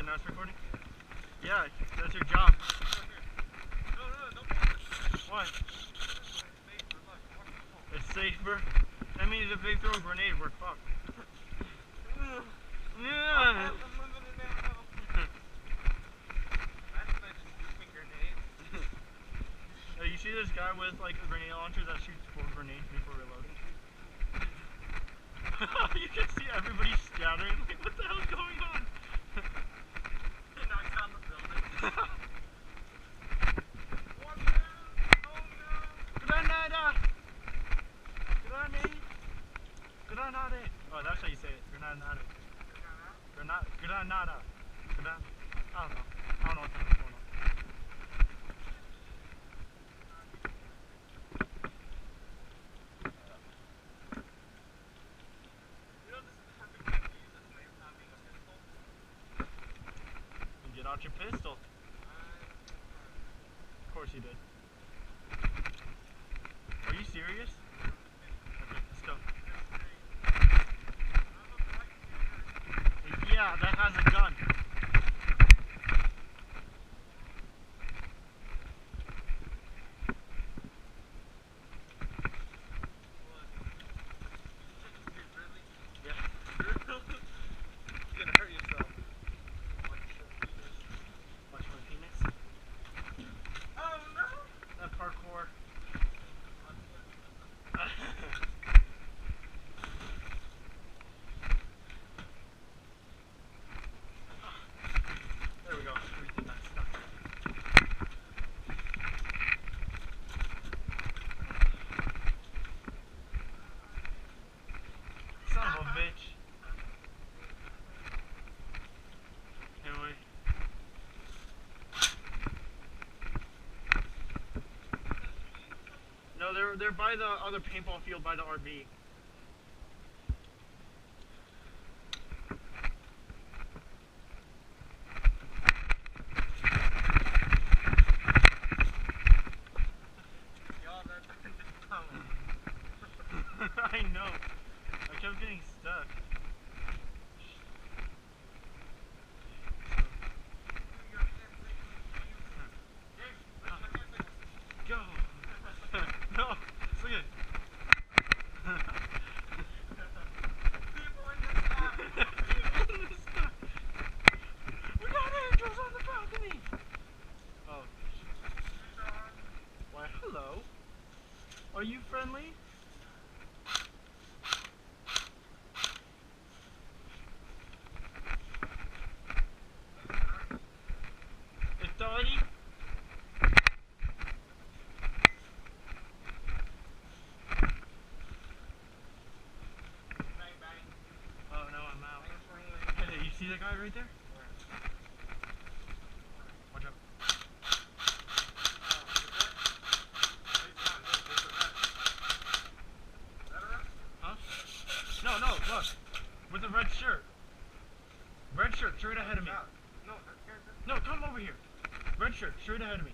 now it's recording? Yeah, that's your job. What? It's safer? That means if they throw a grenade, we're fucked. Yeah. You see this guy with like a grenade launcher that shoots 4 grenades before reloading? You can see everybody scattering. Like, what the hell's going on? Now he's on the building. Granada! Grenade! Granada! Oh, that's how you say it. Granada. Granada. Granada. I don't know. I don't know what the hell's going on. Get out your pistol. Of course you did. Are you serious? Okay, let's go. Yeah, that has a gun. No, they're by the other paintball field by the RV. I know. I kept getting stuck. Go. No. Look at it. We got angels on the balcony. Oh. Why, hello. Are you friendly? Authority? Oh no, I'm out. Hey, you see that guy right there? Watch out. Huh? No, look. With the red shirt. Red shirt, straight ahead of me. No, come over here. Red shirt, straight ahead of me.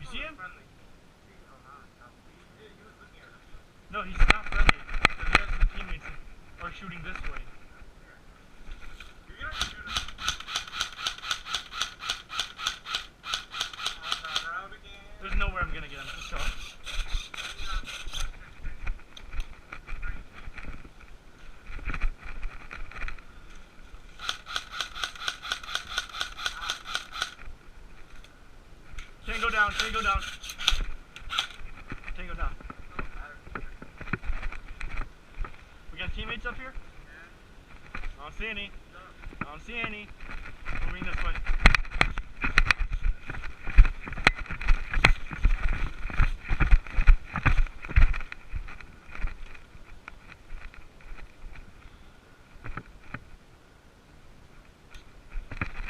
You see him? No, he's not friendly. Because he has his teammates are shooting this way. There's nowhere I'm gonna get him. Let's go. Tango down, tango down. Tango down. We got teammates up here? I don't see any. I don't see any. Moving this way.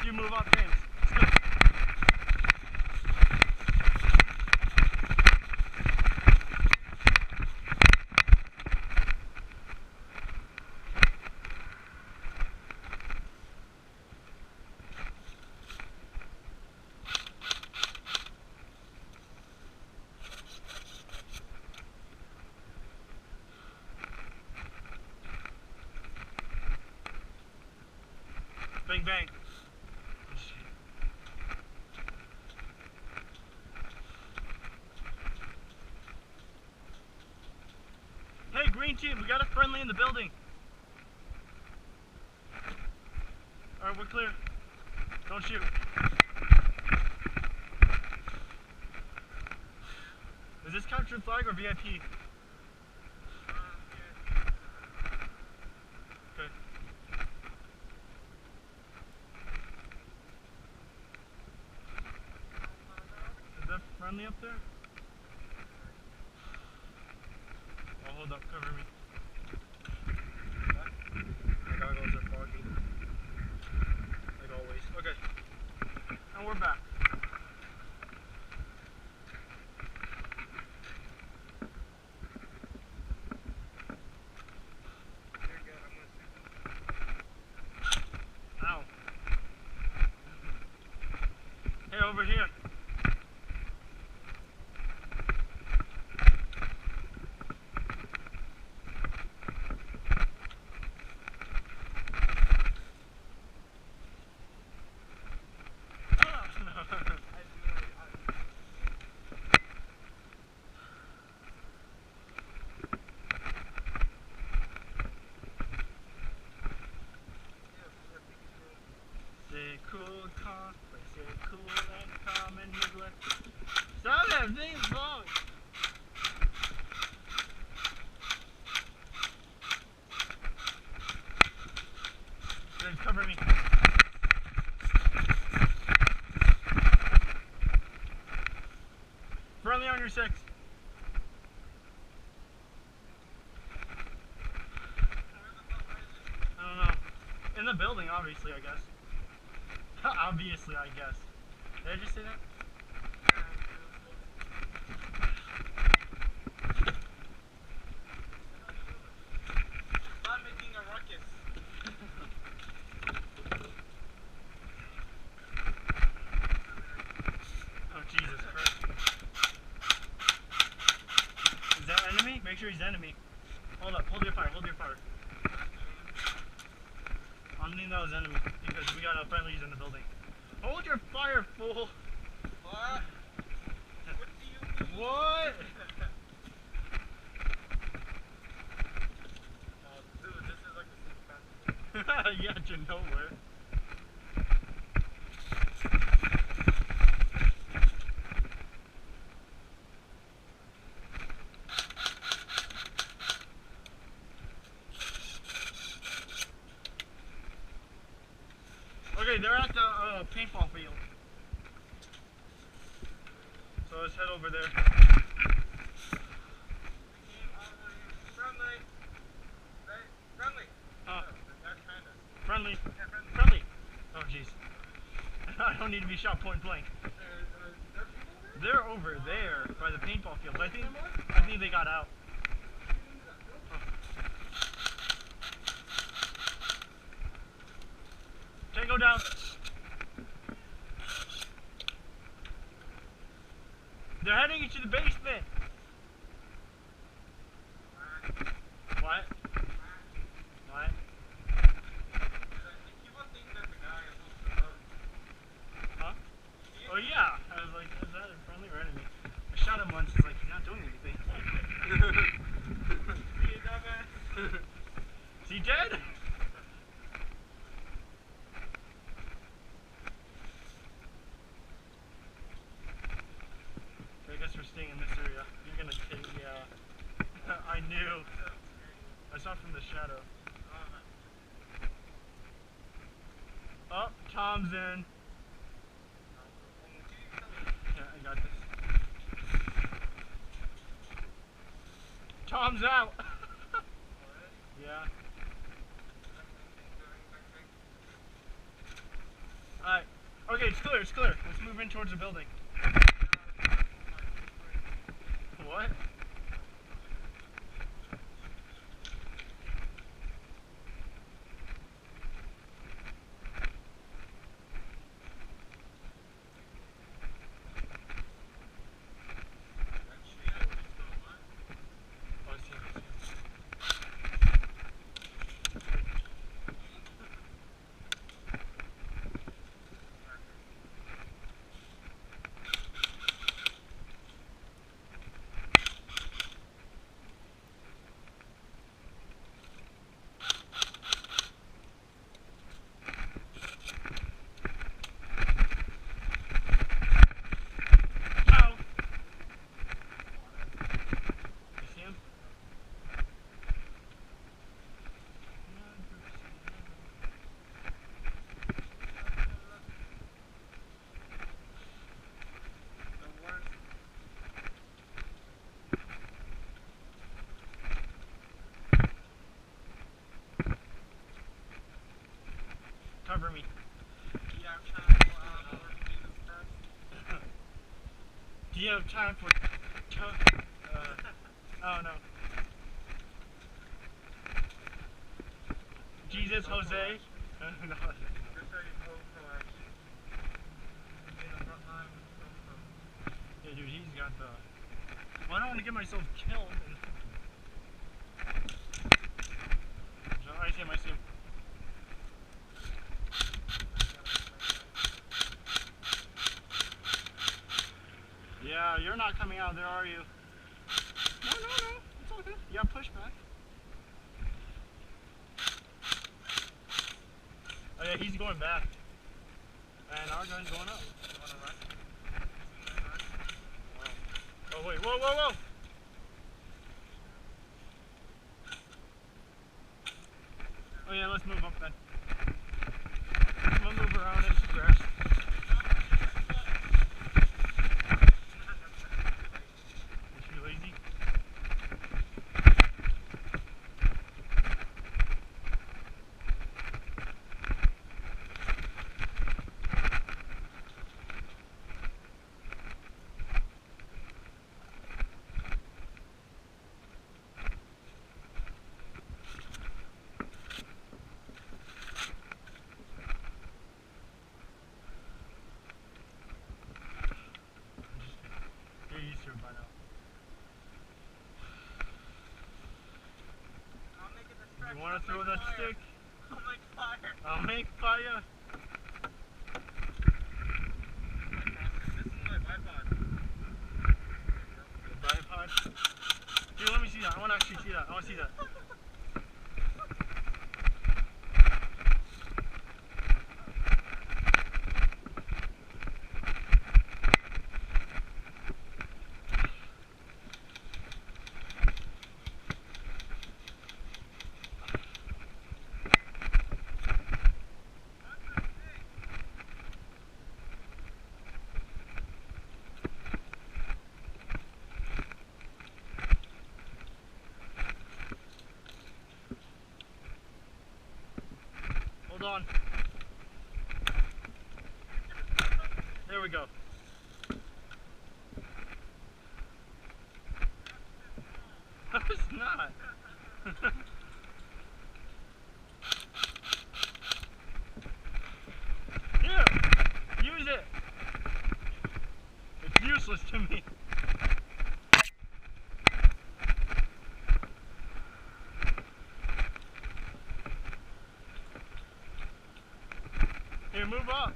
You move up, James. Let's go. Bang bang. Hey, green team, we got a friendly in the building. Alright, we're clear. Don't shoot. Is this captured flag or VIP? Okay. Is that friendly up there? Oh, hold up, cover me. My goggles are foggy. Like always. Okay. And we're back. Ow. Hey, over here. Stay cool, calm, stay cool and calm and neglect. Stop that thing's long. Then cover me. Friendly on your 6. I don't know. In the building, obviously, I guess. Obviously, I guess. Did I just say that? Stop making a ruckus. Oh, Jesus Christ. Is that enemy? Make sure he's enemy. Hold up, hold your fire, hold your fire. I don't think that was enemy, because we got friendlies in the building. Hold your fire, fool! What? What do you mean? What? Dude, this is like a super fast. Yeah, to nowhere. Okay, they're at the paintball field. So let's head over there. Friendly. Right? Friendly. Huh? That's kind of. Friendly. Yeah, friendly. Friendly. Oh, jeez. I don't need to be shot point blank. There people there? They're over there by the paintball field. I think they got out. Tango down. They're heading into the basement. What? What? Huh? Oh yeah. I was like, is that a friendly or enemy? I shot him once. He's like, he's not doing anything. Is he dead? I guess we're staying in this area. You're gonna take, yeah. I knew. I saw from the shadow. Oh, Tom's in. Yeah, I got this. Tom's out. Yeah. Alright. Okay, it's clear, it's clear. Let's move in towards the building. What? Oh, I see, I see. cover me. You have time for Jesus Christ? Do you have time for oh no. Jesus Jose? No. Just so you go for action. In the front line, go for. Yeah, dude, he's got the. Well, I don't want to get myself killed. I see him, I see him. Yeah, you're not coming out there, are you? No, it's okay. You got pushback. Oh yeah, he's going back. And our gun's going up. You wanna run? Oh wait, whoa! Oh yeah, let's move up then. We'll move around and progress. Is she lazy? You're used to it by now. I'll make a distraction. You want to throw that stick? I'll make fire. I'll make fire. This is my bipod. The bipod. Dude, let me see that. I want to actually see that. I want to see that. Hold on. There we go. No, it's not. Here, use it. It's useless to me. Here, move up.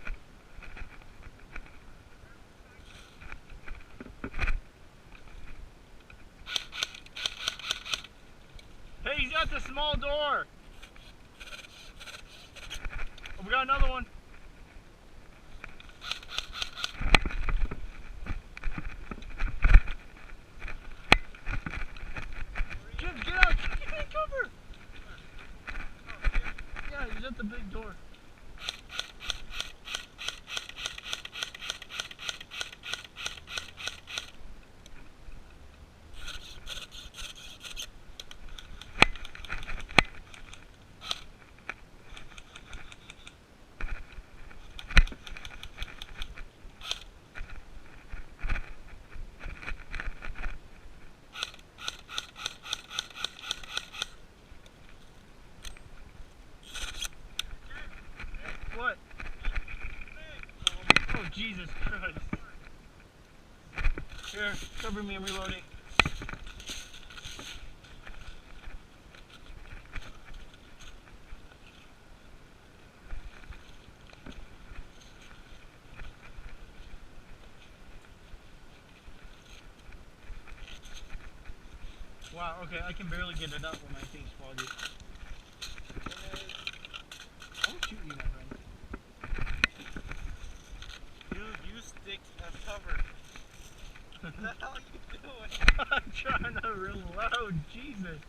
Hey, he's got the small door. Oh, we got another one. Jim, get out! Get in cover! Yeah, he's at the big door. What? Oh, Jesus Christ. Here, cover me, I'm reloading. Wow, okay, I can barely get it up when my thing's foggy. I won't shoot you, my friend. Dude, you stick as cover. What the hell are you doing? I'm trying to reload, Jesus.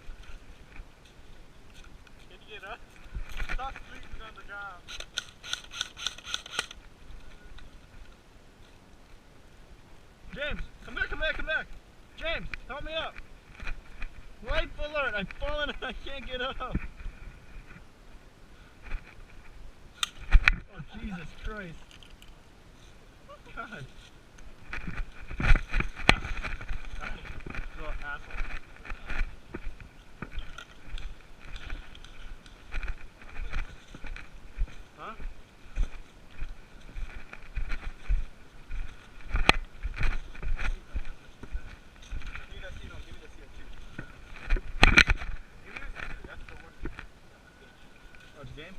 Can you get up? Stop sleeping on the ground. James, come back. James, help me up. Life alert, I've fallen and I can't get up. Jesus Christ. God. Little asshole. Huh? Oh, it's a game?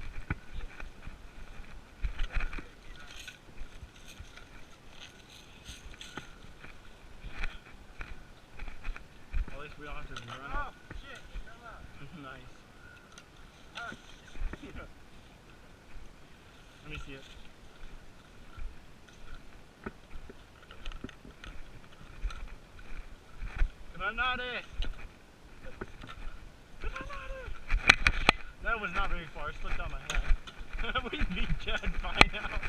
At least we don't have to run. Oh, shit. Come on. Nice. Oh, Let me see it. Granade! Granade! That was not very far. It slipped on my head. We'd be dead by now.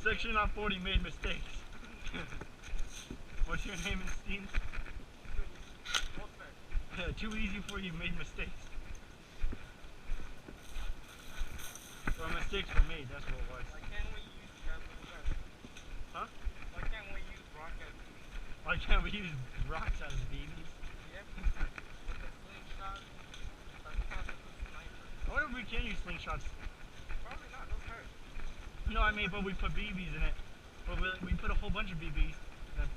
Section on 40 made mistakes. What's your name, Steen? Too easy for you, made mistakes. Well, mistakes were made, that's what it was. why can't we use gasoline guns? Huh? Why can't we use rockets? Why can't we use rocks as BBs? Yep. With the slingshot, that counts as a sniper. I wonder if we can use slingshots. Probably not, those hurt. No, I mean, but we put BBs in it. But we put a whole bunch of BBs. And then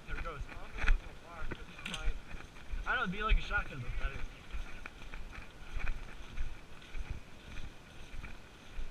there it goes. I don't think it was a rock, it's like... I don't know, it'd be like a shotgun, but better.